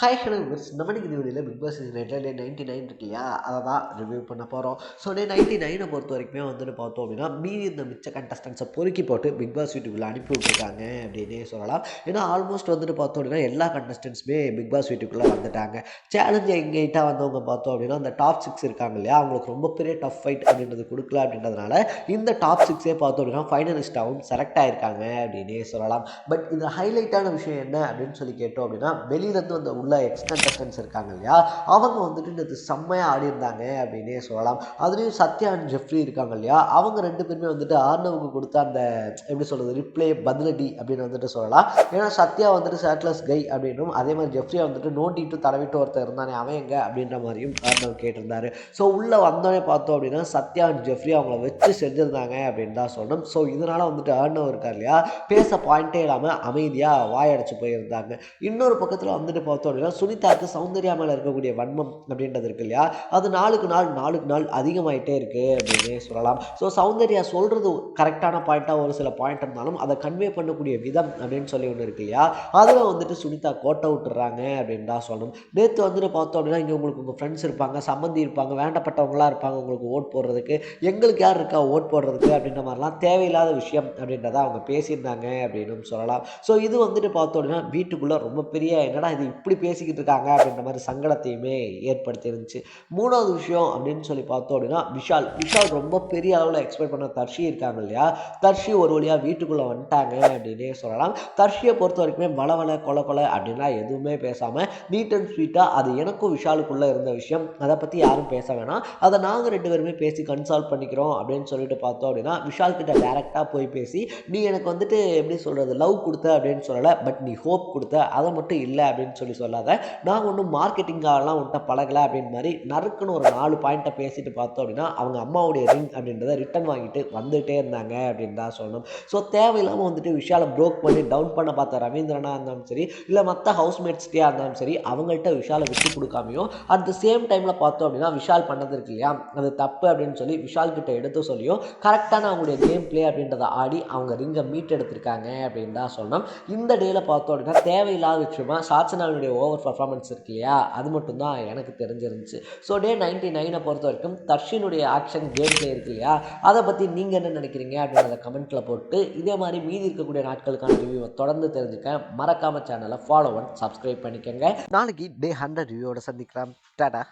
Hi hello viewers, நம்ம இன்னைக்கு இந்த வீடியோவில் பிக் பாஸ் சீசன் 8 டே 99 இருக்கு இல்லையா, அதை தான் ரிவ்யூ பண்ண போகிறோம். ஸோ டே 99 பொறுத்த வரைக்குமே வந்துட்டு பார்த்தோம் அப்படின்னா மீதி இந்த மிச்ச கண்டஸ்டன்ஸை பொறுக்கி போட்டு பிக் பாஸ் வீட்டுக்குள்ளே அனுப்பி விட்டுருக்காங்க அப்படின்னே சொல்லலாம். ஏன்னா ஆல்மோஸ்ட் வந்துட்டு பார்த்தோம் அப்படின்னா எல்லா கண்டஸ்டன்ஸுமே பிக் பாஸ் வீட்டுக்குள்ளே வந்துட்டாங்க. சேலஞ்ச் எங்கேட்டாக வந்தவங்க பார்த்தோம் அப்படின்னா அந்த டாப் 6 இருக்காங்க இல்லையா, அவங்களுக்கு ரொம்ப பெரிய டஃப் ஃபைட் அப்படின்றது கொடுக்கல அப்படின்றதுனால இந்த டாப் 6 பார்த்தோம் அப்படின்னா ஃபைனலிஸ்டாகவும் செலக்ட் ஆயிருக்காங்க அப்படின்னே சொல்லலாம். பட் இந்த ஹைலைட்டான விஷயம் என்ன அப்படின்னு சொல்லி கேட்டோம் அப்படின்னா, வெளியிலேருந்து வந்த உள்ள எக்ஸ் கண்டஸ்டன்ஸ் இருக்காங்க இல்லையா, அவங்க வந்துட்டு இந்த செம்மையாக ஆடி இருந்தாங்க அப்படின்னே சொல்லலாம். அதுலேயும் சத்யா அண்ட் ஜெஃப்ரி இருக்காங்க இல்லையா, அவங்க ரெண்டு பேருமே வந்துட்டு ஆர்னவுக்கு கொடுத்த அந்த எப்படி சொல்கிறது ரிப்ளே பதிலடி அப்படின்னு வந்துட்டு சொல்லலாம். ஏன்னா சத்யா வந்துட்டு சேட்லஸ் கை அப்படின்னும், அதே மாதிரி ஜெஃப்ரியா வந்துட்டு நோண்டிட்டு தடவிட்டு ஒருத்தர் இருந்தானே அவன் எங்க அப்படின்ற மாதிரியும் ஆர்னவ் கேட்டிருந்தாரு. ஸோ உள்ளே வந்தோடனே பார்த்தோம் அப்படின்னா சத்யா அண்ட் ஜெஃப்ரி அவங்கள வச்சு செஞ்சிருந்தாங்க அப்படின்னு தான் சொல்லணும். ஸோ இதனால வந்துட்டு ஆர்னவ் இருக்கார் இல்லையா, பேச பாயிண்டே இல்லாமல் அமைதியாக வாயடைச்சு போயிருந்தாங்க. இன்னொரு பக்கத்தில் வந்துட்டு பார்த்தோம் அப்படின்னா சுனிதாக்கு சௌந்தர்யா மேலே இருக்கக்கூடிய வன்மம் அப்படின்றது இருக்கு இல்லையா, அது நாளுக்கு நாள் அதிகமாயிட்டே இருக்கு அப்படின்னே சொல்லலாம். ஸோ சௌந்தர்யா சொல்றது கரெக்டான பாயிண்டாக ஒரு சில பாயிண்ட் இருந்தாலும் அதை கன்வே பண்ணக்கூடிய விதம் அப்படின்னு சொல்லி ஒன்று இருக்கு இல்லையா, அதில் வந்துட்டு சுனிதா கோட்டை விட்டுறாங்க அப்படின்னு தான் சொல்லணும். நேற்று வந்துட்டு பார்த்தோம் அப்படின்னா இங்கே உங்களுக்கு உங்கள் ஃப்ரெண்ட்ஸ் இருப்பாங்க, சம்மந்தி இருப்பாங்க, வேண்டப்பட்டவங்களாம் இருப்பாங்க உங்களுக்கு ஓட் போடுறதுக்கு, எங்களுக்கு யார் இருக்கா ஓட் போடுறதுக்கு அப்படின்ற மாதிரிலாம் தேவையில்லாத விஷயம் அப்படின்றத அவங்க பேசியிருந்தாங்க அப்படின்னு சொல்லலாம். ஸோ இது வந்துட்டு பார்த்தோம் அப்படின்னா வீட்டுக்குள்ளே ரொம்ப பெரிய என்னடா இது இப்படி பேசிக்கிட்டு இருக்காங்க அப்படின்ற மாதிரி சங்கடத்தையுமே ஏற்படுத்தி இருந்துச்சு. மூணாவது விஷயம் அப்படின்னு சொல்லி பார்த்தோம் அப்படின்னா விஷால் ரொம்ப பெரிய அளவில் எக்ஸ்பெக்ட் பண்ண தர்ஷி இருக்காங்க இல்லையா, தர்ஷி ஒரு வழியாக வீட்டுக்குள்ளே வந்துட்டாங்க அப்படின்னே சொல்லலாம். தர்ஷியை பொறுத்த வரைக்குமே வளவலை கொலை அப்படின்லாம் எதுவுமே பேசாமல் நீட் அண்ட் ஸ்வீட்டாக அது எனக்கும் விஷாலுக்குள்ளே இருந்த விஷயம், அதை பற்றி யாரும் பேச வேணாம், அதை நாங்கள் ரெண்டு பேருமே பேசி கன்சால்வ் பண்ணிக்கிறோம் அப்படின்னு சொல்லிட்டு பார்த்தோம் அப்படின்னா விஷால் கிட்ட டேரெக்டாக போய் பேசி நீ எனக்கு வந்துட்டு எப்படி சொல்கிறது லவ் கொடுத்த அப்படின்னு சொல்லலை, பட் நீ ஹோப் கொடுத்த அதை மட்டும் இல்லை அப்படின்னு சொல்லி சொல்லாத, நான் ஒன்றும் மார்க்கெட்டிங்காகலாம் உன்ட்ட பழகலை அப்படின்னு மாதிரி நறுக்குன்னு ஒரு 4 பாயிண்ட்டை பேசிட்டு பார்த்தோம் அப்படின்னா அவங்க அம்மாவுடைய ரிங் அப்படின்றத ரிட்டன் வாங்கிட்டு வந்துகிட்டே இருந்தாங்க அப்படின்னு தான் சொல்லணும். ஸோ தேவையில்லாமல் வந்துட்டு விஷாலை ப்ரோக் பண்ணி டவுன் பண்ண பார்த்த ரவீந்திரனா இருந்தாலும் சரி, இல்லை மற்ற ஹவுஸ்மேட்ஸ்கிட்டே இருந்தாலும் சரி, அவங்கள்ட்ட விஷாலை விட்டு கொடுக்காமையும் அட் த சேம் டைமில் பார்த்தோம் அப்படின்னா விஷால் பண்ணது இருக்கு இல்லையா அது தப்பு அப்படின்னு சொல்லி விஷால் கிட்ட எடுத்து சொல்லியும் கரெக்டான அவங்களுடைய கேம் பிளே அப்படின்றத ஆடி அவங்க ரிங்கை மீட் எடுத்திருக்காங்க அப்படின்னு தான் சொல்லணும். இந்த டேல பார்த்தோம் அப்படின்னா தேவையில்லாத விஷயமா சாட்சனாவுடைய ஓவர் பர்ஃபார்மன்ஸ் இருக்கு இல்லையா, அது மட்டும் தான் எனக்கு தெரிஞ்சிருந்துச்சு. ஸோ டே 99 பொறுத்த வரைக்கும் தர்ஷினுடைய ஆக்ஷன் கேம் பிளே இருக்கு இல்லையா, அதை பற்றி நீங்கள் என்ன நினைக்கிறீங்க அப்படின்றத கமெண்ட்டில் போட்டு இதே மாதிரி மீதி இருக்கக்கூடிய நாட்களுக்கான ரிவ்யூவை தொடர்ந்து தெரிஞ்சுக்க மறக்காம சேனலை ஃபாலோ அண்ட் சப்ஸ்கிரைப் பண்ணிக்கோங்க. நாளைக்கு டே 100 ரிவ்யூவோட சந்திக்கலாம். டாடா.